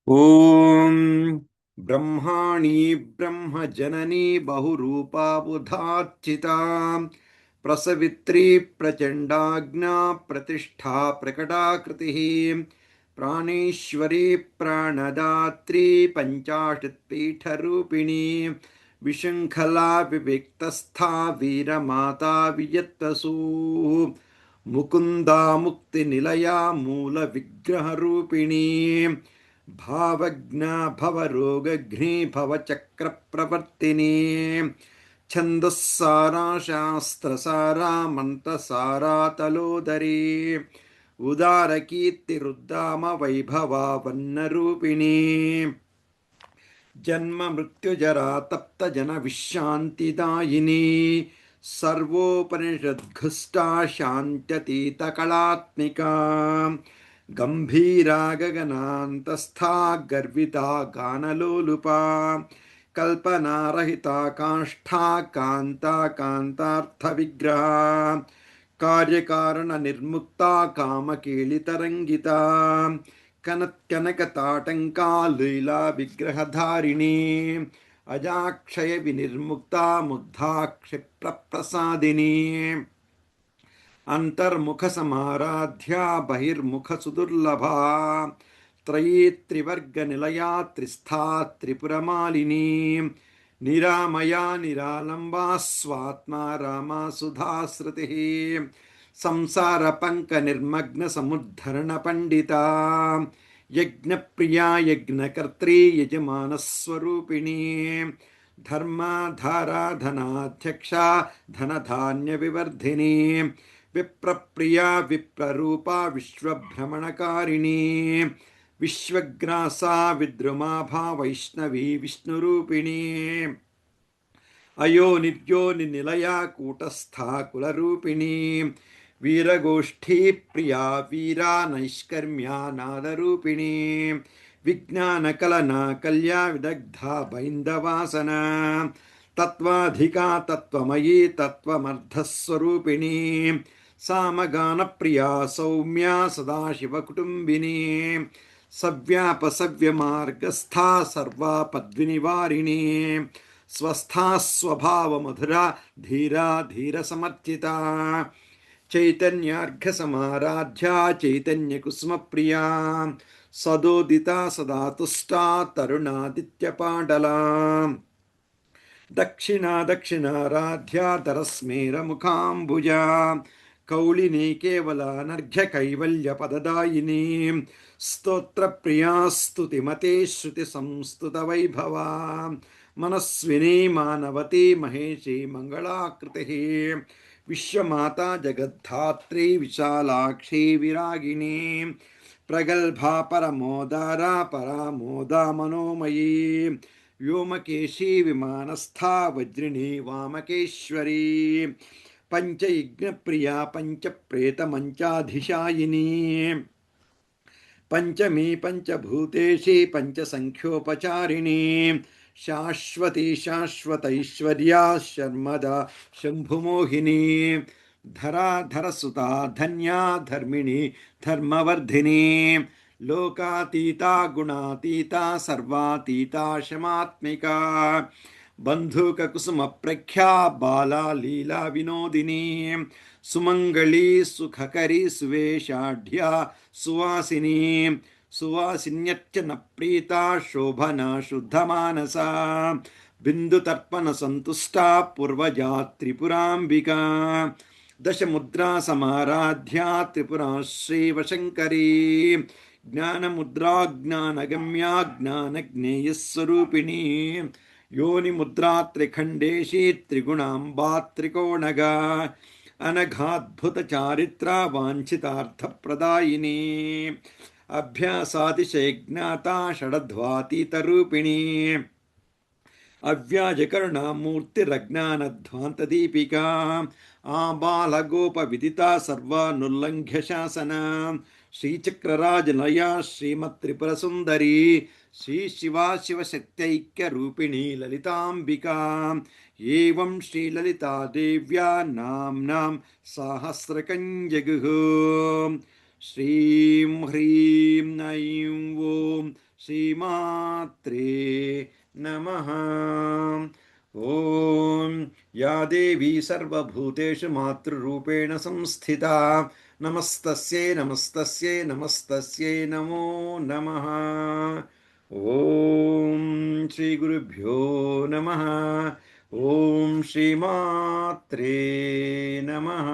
ఓం బ్రహ్మాణి బ్రహ్మజననీ బహురూపా బుధార్చితా ప్రసవిత్రీ ప్రచండాజ్ఞా ప్రతిష్ఠా ప్రకటాకృతి ప్రాణేశ్వరీ ప్రాణదాత్రీ పంచాశత్పీఠరూపిణీ విశృంఖలా వివిక్తస్థా వీరమాతా వియత్తసూ ముకుందా ముక్తినిలయా మూల విగ్రహరూపిణీ భావజ్ఞా భవరోగఘ్ని భవచక్రప్రవర్తిని ఛందస్సారా శాస్త్రసారా మంత్రసారా తలోదరీ ఉదారకీర్తిరుద్దామ వైభవా వన్నరూపిణీ జన్మ మృత్యుజరా తప్త జన విశ్రాంతిదాయిని సర్వోపనిషద్ఘుష్టా శాంత్యతీత కళాత్మికా గంభీరా గగనాంతస్థా గర్వితా గానలోలుపా కల్పనారహితా కాష్ఠా కాంతా కాంతార్థ విగ్రహ కార్యకారణ నిర్ముక్త కామకేళితరంగిత కనక తాటంకా లీలా విగ్రహధారిణి అజాక్షయ వినిర్ముక్త ముగ్ధా క్షిప్రప్రసాదిని అంతర్ముఖ సమారాధ్యా బహిర్ముఖ సుదుర్లభా త్రయీ త్రివర్గ నిలయా త్రిస్థా త్రిపురమాలిని నిరామయా నిరాలంబా స్వాత్మా రామా సుధాశ్రుతి సంసార పంక నిర్మగ్న సముద్ధరణ పండిత యజ్ఞప్రియా యజ్ఞకర్త్రీ యజమానస్వరూపిణి ధర్మాధారా ధనాధ్యక్ష ధనధాన్య వివర్ధిని విప్రప్రియా విప్రరూపా విశ్వభ్రమణకారిణి విశ్వగ్రాసా విద్రుమాభా వైష్ణవీ విష్ణురూపిణి అయో నిర్యోని నిలయా కూటస్థా కులరూపిణి వీరగోష్ఠీ ప్రియా వీరా నైష్కర్మ్యా నాదరూపిణి విజ్ఞానకలనా కల్యా విదగ్ధా బైందవాసన తత్వాధికా తత్వమయీ తత్వమర్థస్వరూపిణి సామగాన ప్రియా సౌమ్యా సదాశివకుటుంబిని సవ్యాపసవ్యమార్గస్థా సర్వాపద్వినివారిణి స్వస్థా స్వభావమధురా ధీరా ధీరసమర్చితా చైతన్యార్ఘసమారాధ్యా చైతన్యకుసుమప్రియా సదోదితా సదా తుష్టా తరుణాదిత్యపాటలా దక్షిణా దక్షిణారాధ్యా తరస్మేరముఖాంబుజా కౌళినీ కేవలానర్ఘ్య కైవల్య పదదాయిని స్తోత్రప్రియా స్తుతిమతే శృతి సంస్తుత వైభవా మనస్వినీ మానవతీ మహేషీ మంగళాకృతి విశ్వమాతా జగద్ధాత్రీ విశాలాక్షీ విరాగిణీ ప్రగల్భా పరమోదారా పరామోదా మనోమయీ వ్యోమకేశీ విమానస్థా వజ్రిణీ వామకేశ్వరీ పంచయజ్ఞప్రియా పంచప్రేతమంచాధిశాయిని పంచమీ పంచభూతేషి పంచసంఖ్యోపచారిణి శాశ్వతీ శాశ్వతైశ్వర్యా శర్మదా శంభుమోహిని ధరాధరసుతా ధన్యా ధర్మిణి ధర్మవర్ధిని లోకాతీతా గుణాతీతా సర్వాతీతా శమాత్మికా బంధూకకుసుమ ప్రఖ్యా బాలా లీలా వినోదిని సుమంగళీ సుఖకరీ సువేషాఢ్యా సువాసిని సువాసిన్యర్చన ప్రీతా శోభనా శుద్ధమానసా బిందుతర్పణ సంతుష్టా పూర్వజా త్రిపురాంబికా దశముద్రా సమారాధ్యా త్రిపురా శ్రీవశంకరీ జ్ఞానముద్రా జ్ఞానగమ్యా జ్ఞానజ్ఞేయస్వరూపిణీ యోనిముద్రా త్రిఖండేశీ త్రిగుణాంబా త్రికోణగా అనఘాద్భుత చారిత్రా వాంఛితార్థప్రదాయిని అభ్యాసాతిశయజ్ఞాతా షడధ్వాతీతరూపిణి అవ్యాజకరుణామూర్తిరజ్ఞానధ్వాంతదీపికా ఆబాలగోపవిదితా సర్వానుల్లంఘ్య శాసన శ్రీచక్రరాజనయా శ్రీమత్త్రిపురసుందరీ శ్రీ శివా శివశక్త్యైక్యరూపిణీ లలితాంబికా ఏవం శ్రీలలితాదేవ్యా నామ్నాం సాహస్రకం జగుః శ్రీం హ్రీం ఐం ఓం శ్రీమాత్రే నమః. ఓం యా దేవీ సర్వభూతేషు మాతృరూపేణ సంస్థితా నమస్తస్యై నమస్తస్యై నమస్తస్యై నమో నమః. ఓం శ్రీ గురుభ్యో నమః. ఓం శ్రీమాత్రే నమః.